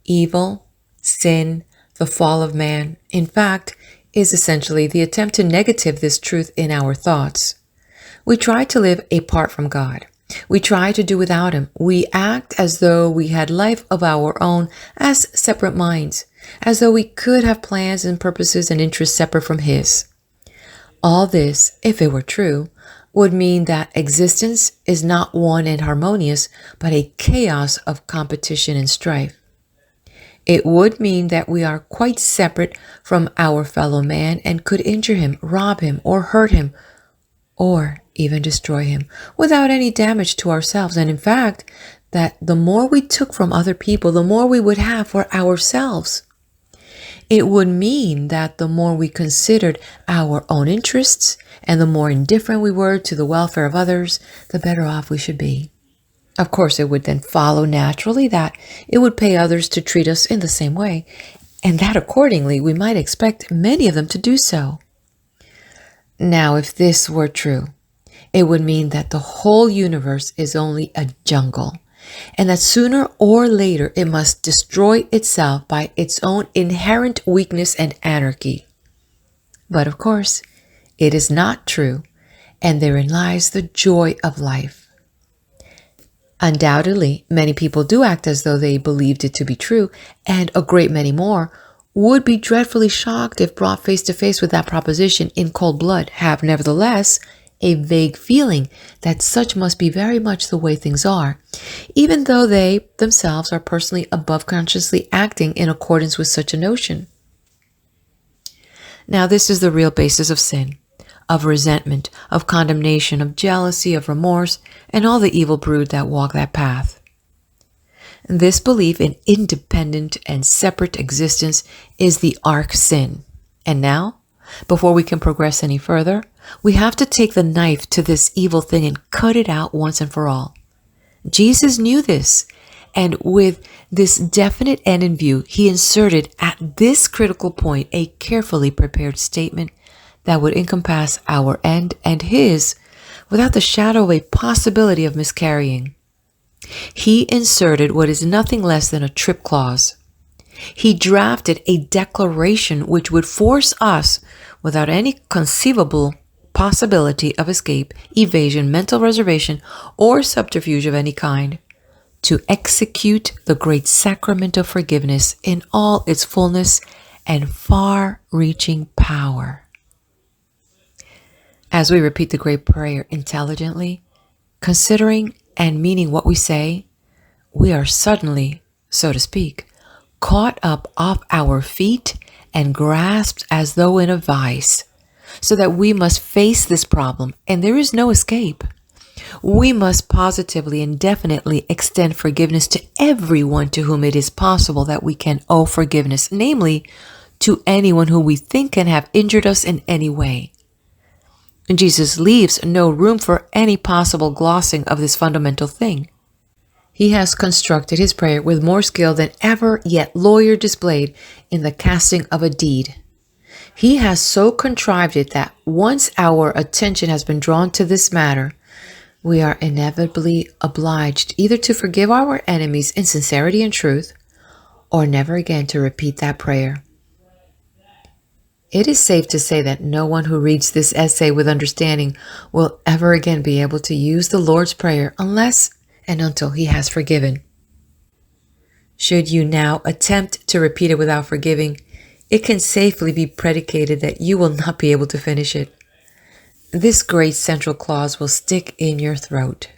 Evil, sin, the fall of man, in fact, is essentially the attempt to negative this truth in our thoughts. We try to live apart from God. We try to do without Him. We act as though we had life of our own as separate minds, as though we could have plans and purposes and interests separate from His. All this, if it were true, would mean that existence is not one and harmonious, but a chaos of competition and strife. It would mean that we are quite separate from our fellow man and could injure him, rob him, or hurt him, or even destroy him without any damage to ourselves. And in fact, that the more we took from other people, the more we would have for ourselves. It would mean that the more we considered our own interests and the more indifferent we were to the welfare of others, the better off we should be. Of course, it would then follow naturally that it would pay others to treat us in the same way, and that accordingly we might expect many of them to do so. Now, if this were true, it would mean that the whole universe is only a jungle, and that sooner or later it must destroy itself by its own inherent weakness and anarchy. But of course, it is not true, and therein lies the joy of life. Undoubtedly, many people do act as though they believed it to be true, and a great many more would be dreadfully shocked if brought face to face with that proposition in cold blood, have nevertheless a vague feeling that such must be very much the way things are, even though they themselves are personally above consciously acting in accordance with such a notion. Now, this is the real basis of sin, of resentment, of condemnation, of jealousy, of remorse, and all the evil brood that walk that path. This belief in independent and separate existence is the arch sin. And now, before we can progress any further, we have to take the knife to this evil thing and cut it out once and for all. Jesus knew this, and with this definite end in view, He inserted at this critical point a carefully prepared statement that would encompass our end and His without the shadow of a possibility of miscarrying. He inserted what is nothing less than a trip clause. He drafted a declaration which would force us, without any conceivable possibility of escape, evasion, mental reservation, or subterfuge of any kind, to execute the great sacrament of forgiveness in all its fullness and far-reaching power. As we repeat the great prayer intelligently, considering and meaning what we say, we are suddenly, so to speak, caught up off our feet and grasped as though in a vice, so that we must face this problem, and there is no escape. We must positively and definitely extend forgiveness to everyone to whom it is possible that we can owe forgiveness, namely, to anyone who we think can have injured us in any way. Jesus leaves no room for any possible glossing of this fundamental thing. He has constructed His prayer with more skill than ever yet lawyer displayed in the casting of a deed. He has so contrived it that once our attention has been drawn to this matter, we are inevitably obliged either to forgive our enemies in sincerity and truth, or never again to repeat that prayer. It is safe to say that no one who reads this essay with understanding will ever again be able to use the Lord's Prayer unless and until he has forgiven. Should you now attempt to repeat it without forgiving, it can safely be predicated that you will not be able to finish it. This great central clause will stick in your throat.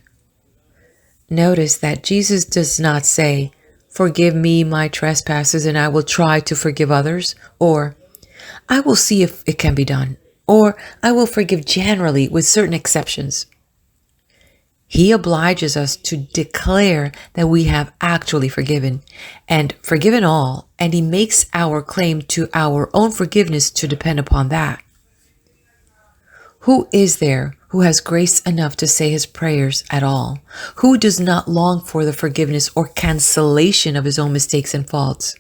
Notice that Jesus does not say, "Forgive me my trespasses and I will try to forgive others," or "I will see if it can be done," or "I will forgive generally with certain exceptions." He obliges us to declare that we have actually forgiven, and forgiven all, and he makes our claim to our own forgiveness to depend upon that. Who is there who has grace enough to say his prayers at all? Who does not long for the forgiveness or cancellation of his own mistakes and faults?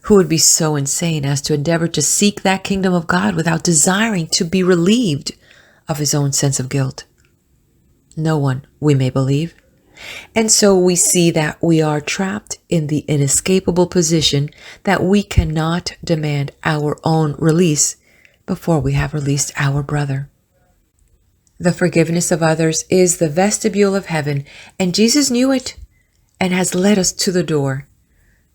Who would be so insane as to endeavor to seek that kingdom of God without desiring to be relieved of his own sense of guilt? No one, we may believe. And so we see that we are trapped in the inescapable position that we cannot demand our own release before we have released our brother. The forgiveness of others is the vestibule of heaven, and Jesus knew it and has led us to the door.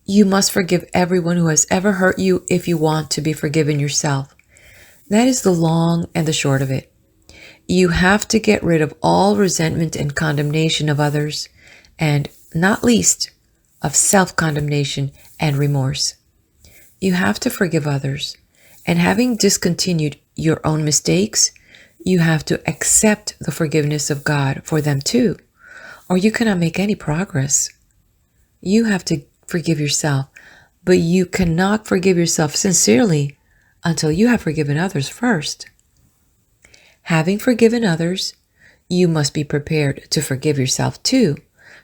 You must forgive everyone who has ever hurt you if you want to be forgiven yourself. That is the long and the short of it. You have to get rid of all resentment and condemnation of others, and not least of self-condemnation and remorse. You have to forgive others, and having discontinued your own mistakes, you have to accept the forgiveness of God for them too, or you cannot make any progress. You have to forgive yourself, but you cannot forgive yourself sincerely until you have forgiven others first. Having forgiven others, you must be prepared to forgive yourself too,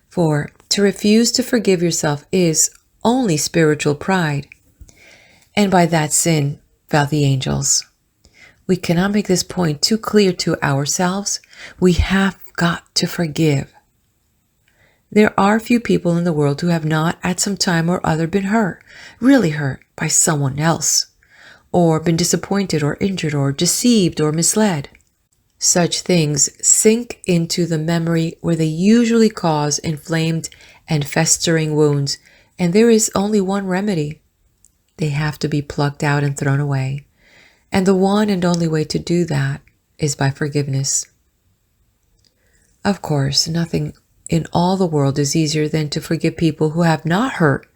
for to refuse to forgive yourself is only spiritual pride. And by that sin fell the angels. We cannot make this point too clear to ourselves. We have got to forgive. There are few people in the world who have not at some time or other been hurt, really hurt by someone else, or been disappointed or injured or deceived or misled. Such things sink into the memory where they usually cause inflamed and festering wounds, and there is only one remedy. They have to be plucked out and thrown away. And the one and only way to do that is by forgiveness. Of course, nothing in all the world is easier than to forgive people who have not hurt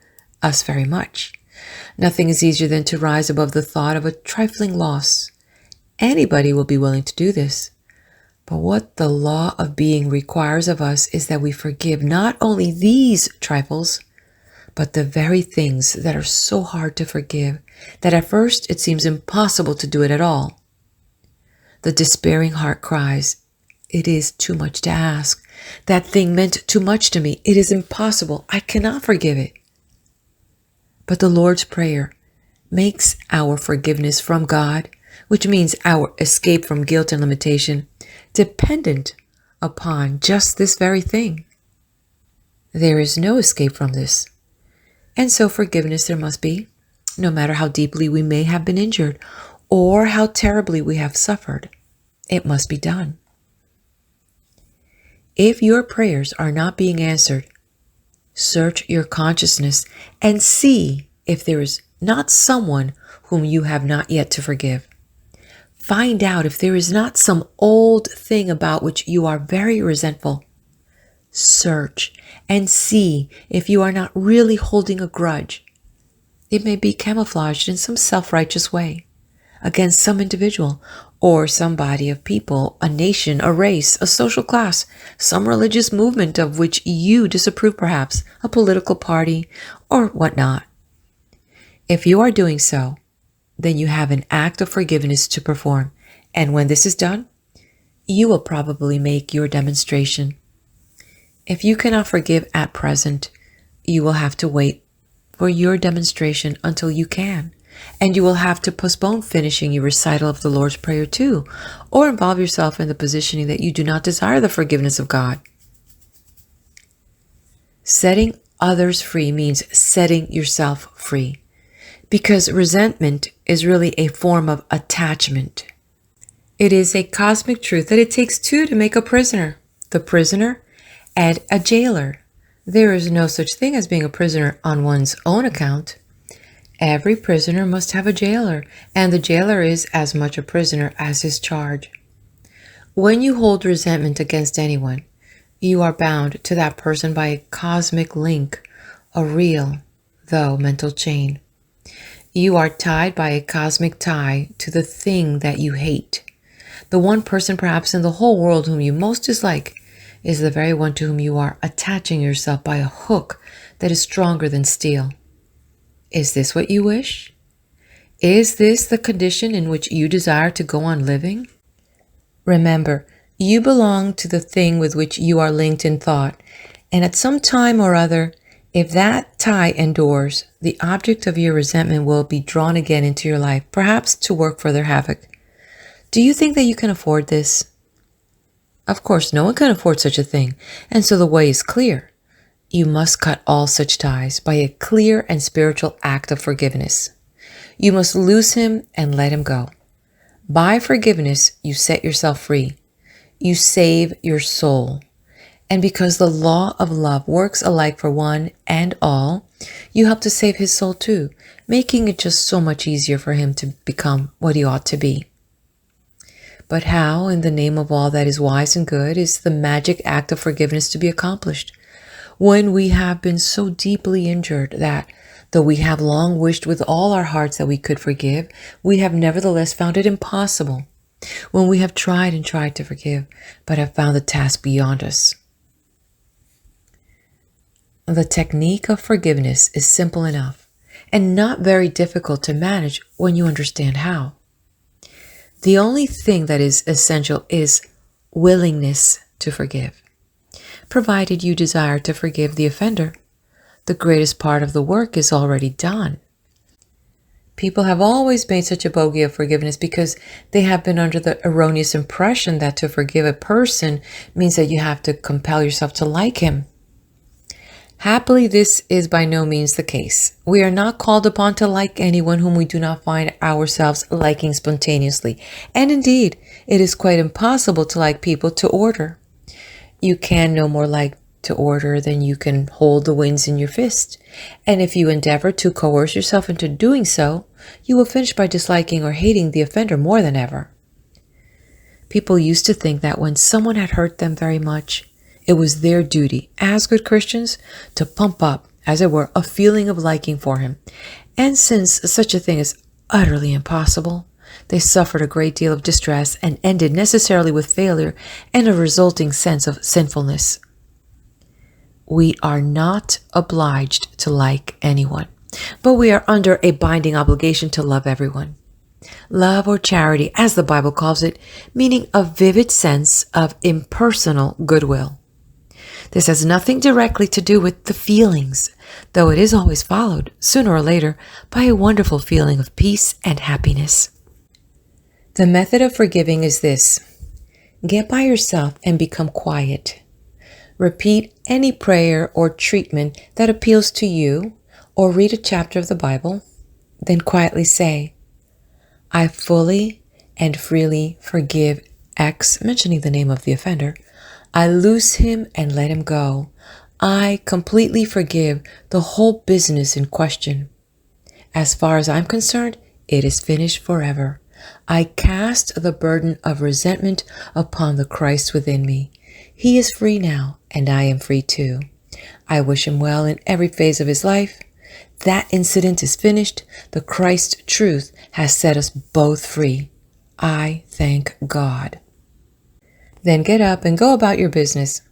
us very much. Nothing is easier than to rise above the thought of a trifling loss. Anybody will be willing to do this. But what the law of being requires of us is that we forgive not only these trifles, but the very things that are so hard to forgive that at first it seems impossible to do it at all. The despairing heart cries, "It is too much to ask. That thing meant too much to me. It is impossible. I cannot forgive it." But the Lord's Prayer makes our forgiveness from God, which means our escape from guilt and limitation, dependent upon just this very thing. There is no escape from this. And so forgiveness there must be, no matter how deeply we may have been injured or how terribly we have suffered. It must be done. If your prayers are not being answered, search your consciousness and see if there is not someone whom you have not yet to forgive. Find out if there is not some old thing about which you are very resentful. Search and see if you are not really holding a grudge. It may be camouflaged in some self-righteous way against some individual or some body of people, a nation, a race, a social class, some religious movement of which you disapprove perhaps, a political party, or whatnot. If you are doing so, then you have an act of forgiveness to perform, and when this is done, you will probably make your demonstration. If you cannot forgive at present, you will have to wait for your demonstration until you can, and you will have to postpone finishing your recital of the Lord's Prayer too, or involve yourself in the positioning that you do not desire the forgiveness of God. Setting others free means setting yourself free, because resentment is really a form of attachment. It is a cosmic truth that it takes two to make a prisoner, the prisoner and a jailer. There is no such thing as being a prisoner on one's own account. Every prisoner must have a jailer, and the jailer is as much a prisoner as his charge. When you hold resentment against anyone, you are bound to that person by a cosmic link, a real, though mental chain. You are tied by a cosmic tie to the thing that you hate. The one person perhaps in the whole world whom you most dislike is the very one to whom you are attaching yourself by a hook that is stronger than steel. Is this what you wish? Is this the condition in which you desire to go on living? Remember, you belong to the thing with which you are linked in thought, and at some time or other, If that tie endures, the object of your resentment will be drawn again into your life, perhaps to work further havoc. Do you think that you can afford this? Of course, no one can afford such a thing, and so the way is clear. You must cut all such ties by a clear and spiritual act of forgiveness. You must loose him and let him go. By forgiveness, you set yourself free. You save your soul. And because the law of love works alike for one and all, you help to save his soul too, making it just so much easier for him to become what he ought to be. But how, in the name of all that is wise and good, is the magic act of forgiveness to be accomplished, when we have been so deeply injured that, though we have long wished with all our hearts that we could forgive, we have nevertheless found it impossible, when we have tried and tried to forgive, but have found the task beyond us? The technique of forgiveness is simple enough, and not very difficult to manage when you understand how. The only thing that is essential is willingness to forgive. Provided you desire to forgive the offender, the greatest part of the work is already done. People have always made such a bogey of forgiveness because they have been under the erroneous impression that to forgive a person means that you have to compel yourself to like him. Happily, this is by no means the case. We are not called upon to like anyone whom we do not find ourselves liking spontaneously. And indeed, it is quite impossible to like people to order. You can no more like to order than you can hold the winds in your fist. And if you endeavor to coerce yourself into doing so, you will finish by disliking or hating the offender more than ever. People used to think that when someone had hurt them very much, it was their duty, as good Christians, to pump up, as it were, a feeling of liking for him. And since such a thing is utterly impossible, they suffered a great deal of distress and ended necessarily with failure and a resulting sense of sinfulness. We are not obliged to like anyone, but we are under a binding obligation to love everyone. Love or charity, as the Bible calls it, meaning a vivid sense of impersonal goodwill. This has nothing directly to do with the feelings, though it is always followed, sooner or later, by a wonderful feeling of peace and happiness. The method of forgiving is this. Get by yourself and become quiet. Repeat any prayer or treatment that appeals to you, or read a chapter of the Bible. Then quietly say, I fully and freely forgive X, mentioning the name of the offender. I loose him and let him go. I completely forgive the whole business in question. As far as I'm concerned, it is finished forever. I cast the burden of resentment upon the Christ within me. He is free now, and I am free too. I wish him well in every phase of his life. That incident is finished. The Christ truth has set us both free. I thank God. Then get up and go about your business.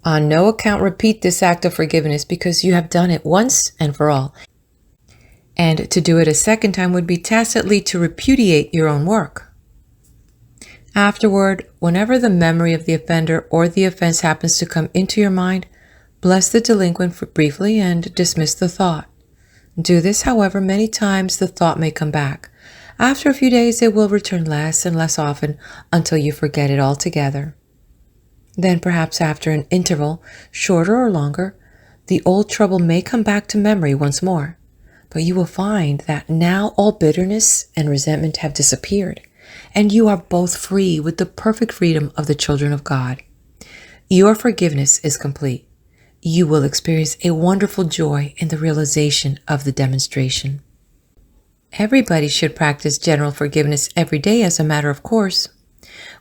On no account repeat this act of forgiveness because you have done it once and for all. And to do it a second time would be tacitly to repudiate your own work. Afterward, whenever the memory of the offender or the offense happens to come into your mind, bless the delinquent briefly and dismiss the thought. Do this, however, many times the thought may come back. After a few days, it will return less and less often until you forget it altogether. Then perhaps after an interval, shorter or longer, the old trouble may come back to memory once more. But you will find that now all bitterness and resentment have disappeared, and you are both free with the perfect freedom of the children of God. Your forgiveness is complete. You will experience a wonderful joy in the realization of the demonstration. Everybody should practice general forgiveness every day as a matter of course.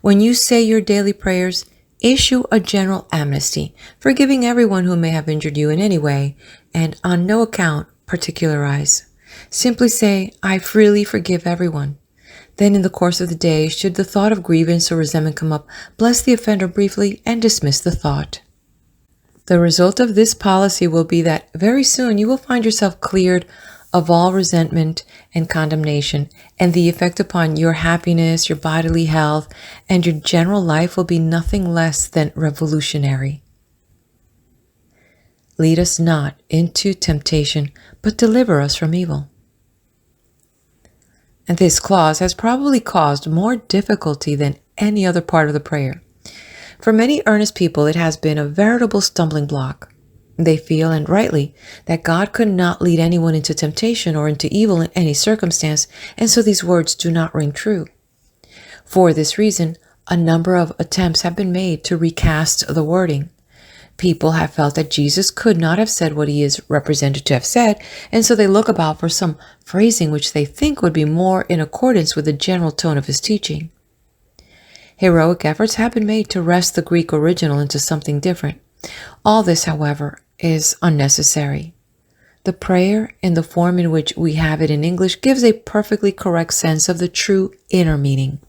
When you say your daily prayers, issue a general amnesty, forgiving everyone who may have injured you in any way, and on no account particularize. Simply say, I freely forgive everyone. Then in the course of the day, should the thought of grievance or resentment come up, bless the offender briefly and dismiss the thought. The result of this policy will be that very soon you will find yourself cleared of all resentment and condemnation, and the effect upon your happiness, your bodily health, and your general life will be nothing less than revolutionary. lead us not into temptation, but deliver us from evil. And this clause has probably caused more difficulty than any other part of the prayer. For many earnest people, it has been a veritable stumbling block. They feel, and rightly, that God could not lead anyone into temptation or into evil in any circumstance, and so these words do not ring true. For this reason, a number of attempts have been made to recast the wording. People have felt that Jesus could not have said what he is represented to have said, and so they look about for some phrasing which they think would be more in accordance with the general tone of his teaching. Heroic efforts have been made to wrest the Greek original into something different. All this, however, is unnecessary. The prayer, in the form in which we have it in English, gives a perfectly correct sense of the true inner meaning.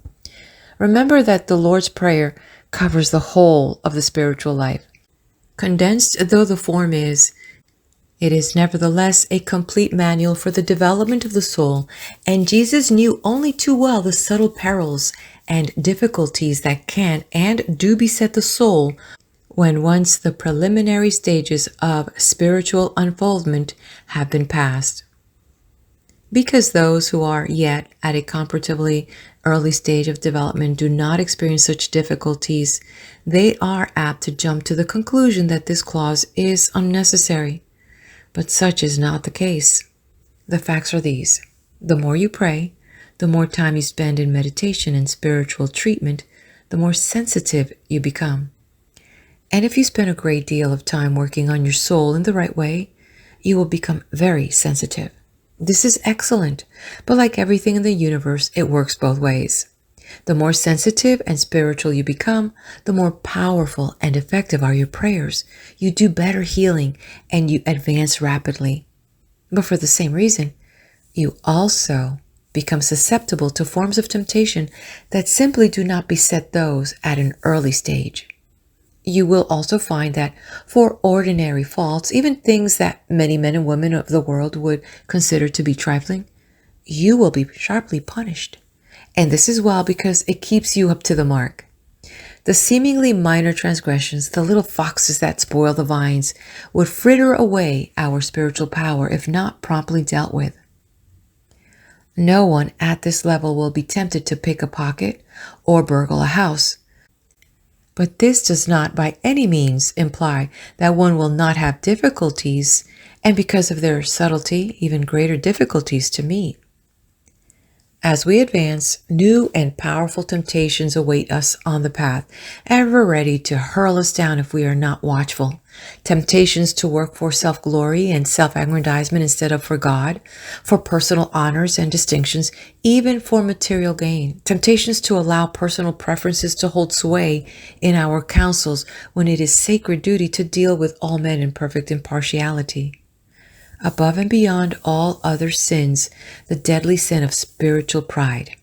Remember that the Lord's Prayer covers the whole of the spiritual life. Condensed though the form is, it is nevertheless a complete manual for the development of the soul, and Jesus knew only too well the subtle perils and difficulties that can and do beset the soul when once the preliminary stages of spiritual unfoldment have been passed. Because those who are yet at a comparatively early stage of development do not experience such difficulties, they are apt to jump to the conclusion that this clause is unnecessary. But such is not the case. The facts are these. The more you pray, the more time you spend in meditation and spiritual treatment, the more sensitive you become. And if you spend a great deal of time working on your soul in the right way, you will become very sensitive. This is excellent, but like everything in the universe, it works both ways. The more sensitive and spiritual you become, the more powerful and effective are your prayers. You do better healing and you advance rapidly. But for the same reason, you also become susceptible to forms of temptation that simply do not beset those at an early stage. You will also find that for ordinary faults, even things that many men and women of the world would consider to be trifling, you will be sharply punished. And this is well because it keeps you up to the mark. The seemingly minor transgressions, the little foxes that spoil the vines, would fritter away our spiritual power if not promptly dealt with. No one at this level will be tempted to pick a pocket or burgle a house. But this does not by any means imply that one will not have difficulties, and because of their subtlety, even greater difficulties to meet. As we advance, new and powerful temptations await us on the path, ever ready to hurl us down if we are not watchful. Temptations to work for self-glory and self-aggrandizement instead of for God, for personal honors and distinctions, even for material gain. Temptations to allow personal preferences to hold sway in our councils when it is sacred duty to deal with all men in perfect impartiality. Above and beyond all other sins, the deadly sin of spiritual pride.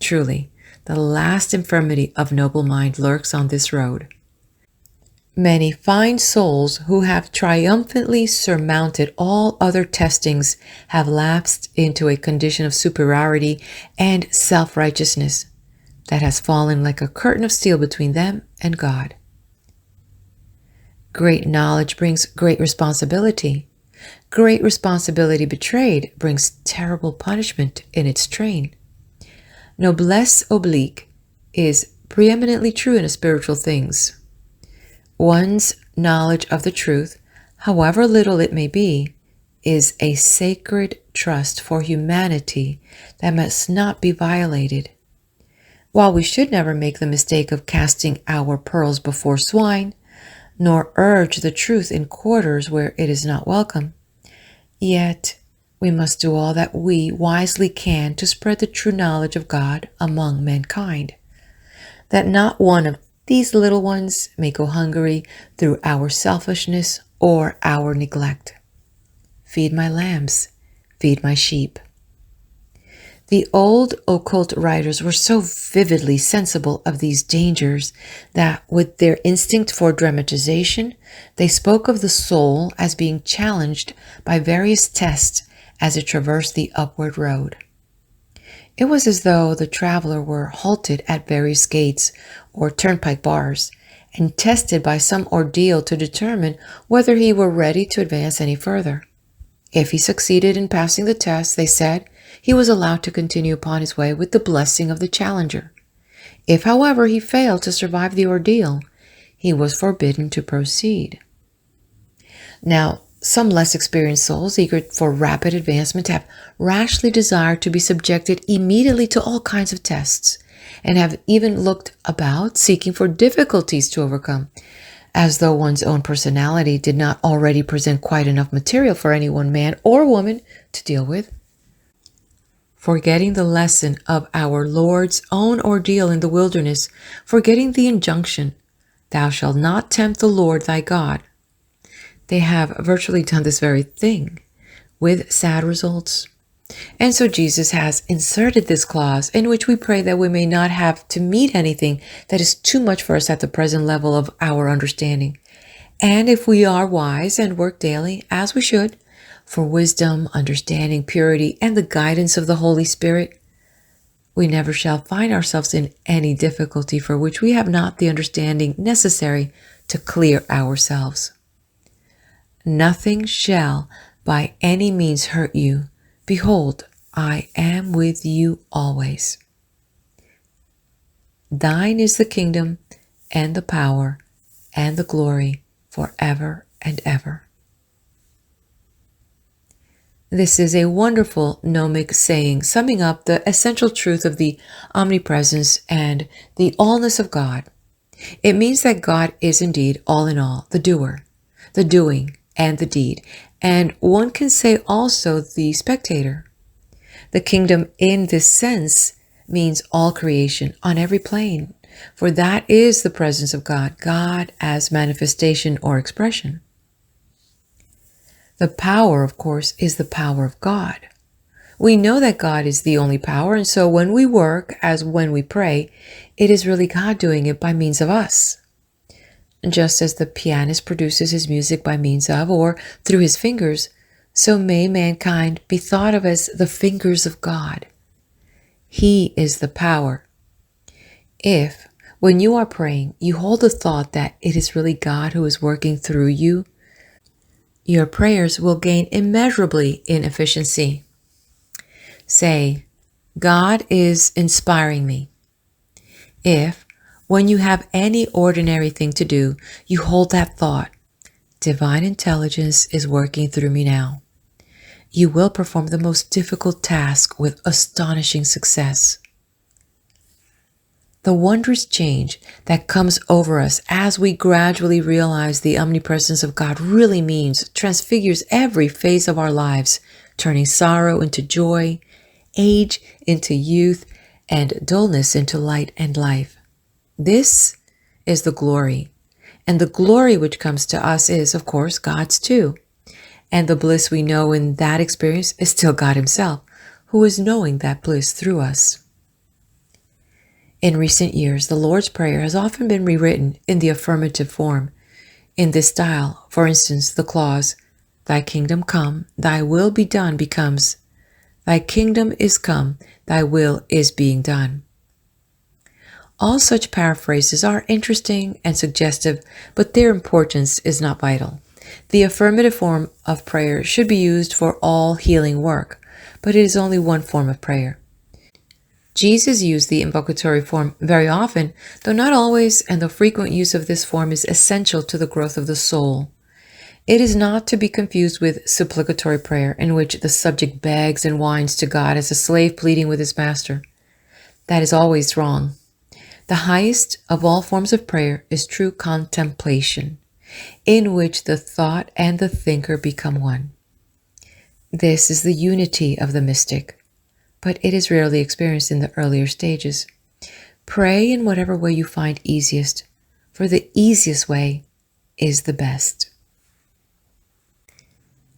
Truly, the last infirmity of noble mind lurks on this road. Many fine souls who have triumphantly surmounted all other testings have lapsed into a condition of superiority and self-righteousness that has fallen like a curtain of steel between them and God. Great knowledge brings great responsibility. Great responsibility betrayed brings terrible punishment in its train. Noblesse oblique is preeminently true in spiritual things. One's knowledge of the truth, however little it may be, is a sacred trust for humanity that must not be violated. While we should never make the mistake of casting our pearls before swine, nor urge the truth in quarters where it is not welcome, yet we must do all that we wisely can to spread the true knowledge of God among mankind, that not one of these little ones may go hungry through our selfishness or our neglect. Feed my lambs, feed my sheep. The old occult writers were so vividly sensible of these dangers that, with their instinct for dramatization, they spoke of the soul as being challenged by various tests as it traversed the upward road. It was as though the traveler were halted at various gates or turnpike bars, and tested by some ordeal to determine whether he were ready to advance any further. If he succeeded in passing the test, they said, he was allowed to continue upon his way with the blessing of the challenger. If, however, he failed to survive the ordeal, he was forbidden to proceed. Now, some less experienced souls, eager for rapid advancement, have rashly desired to be subjected immediately to all kinds of tests, and have even looked about seeking for difficulties to overcome, as though one's own personality did not already present quite enough material for any one man or woman to deal with. Forgetting the lesson of our Lord's own ordeal in the wilderness, forgetting the injunction, "Thou shalt not tempt the Lord thy God," they have virtually done this very thing, with sad results. And so Jesus has inserted this clause in which we pray that we may not have to meet anything that is too much for us at the present level of our understanding. And if we are wise and work daily, as we should, for wisdom, understanding, purity, and the guidance of the Holy Spirit, we never shall find ourselves in any difficulty for which we have not the understanding necessary to clear ourselves. Nothing shall by any means hurt you. Behold, I am with you always. Thine is the kingdom and the power and the glory forever and ever. This is a wonderful gnomic saying, summing up the essential truth of the omnipresence and the allness of God. It means that God is indeed all in all, the doer, the doing, and the deed. And one can say also the spectator. The kingdom in this sense means all creation on every plane, for that is the presence of God, God as manifestation or expression. The power, of course, is the power of God. We know that God is the only power, and so when we work, as when we pray, it is really God doing it by means of us. Just as the pianist produces his music by means of, or through his fingers, so may mankind be thought of as the fingers of God. He is the power. If, when you are praying, you hold the thought that it is really God who is working through you, your prayers will gain immeasurably in efficiency. Say, God is inspiring me. If, when you have any ordinary thing to do, you hold that thought, divine intelligence is working through me now, you will perform the most difficult task with astonishing success. The wondrous change that comes over us as we gradually realize the omnipresence of God really means transfigures every phase of our lives, turning sorrow into joy, age into youth, and dullness into light and life. This is the glory, and the glory which comes to us is, of course, God's too. And the bliss we know in that experience is still God Himself, who is knowing that bliss through us. In recent years, the Lord's Prayer has often been rewritten in the affirmative form. In this style, for instance, the clause, "Thy kingdom come, thy will be done" becomes, "Thy kingdom is come, thy will is being done." All such paraphrases are interesting and suggestive, but their importance is not vital. The affirmative form of prayer should be used for all healing work, but it is only one form of prayer. Jesus used the invocatory form very often, though not always, and the frequent use of this form is essential to the growth of the soul. It is not to be confused with supplicatory prayer, in which the subject begs and whines to God as a slave pleading with his master. That is always wrong. The highest of all forms of prayer is true contemplation, in which the thought and the thinker become one. This is the unity of the mystic, but it is rarely experienced in the earlier stages. Pray in whatever way you find easiest, for the easiest way is the best.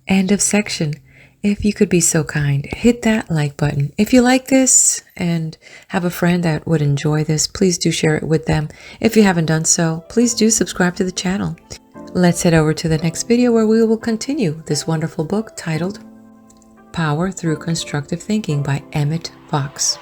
End of section. If you could be so kind, hit that like button. If you like this and have a friend that would enjoy this, please do share it with them. If you haven't done so, please do subscribe to the channel. Let's head over to the next video where we will continue this wonderful book titled Power Through Constructive Thinking by Emmet Fox.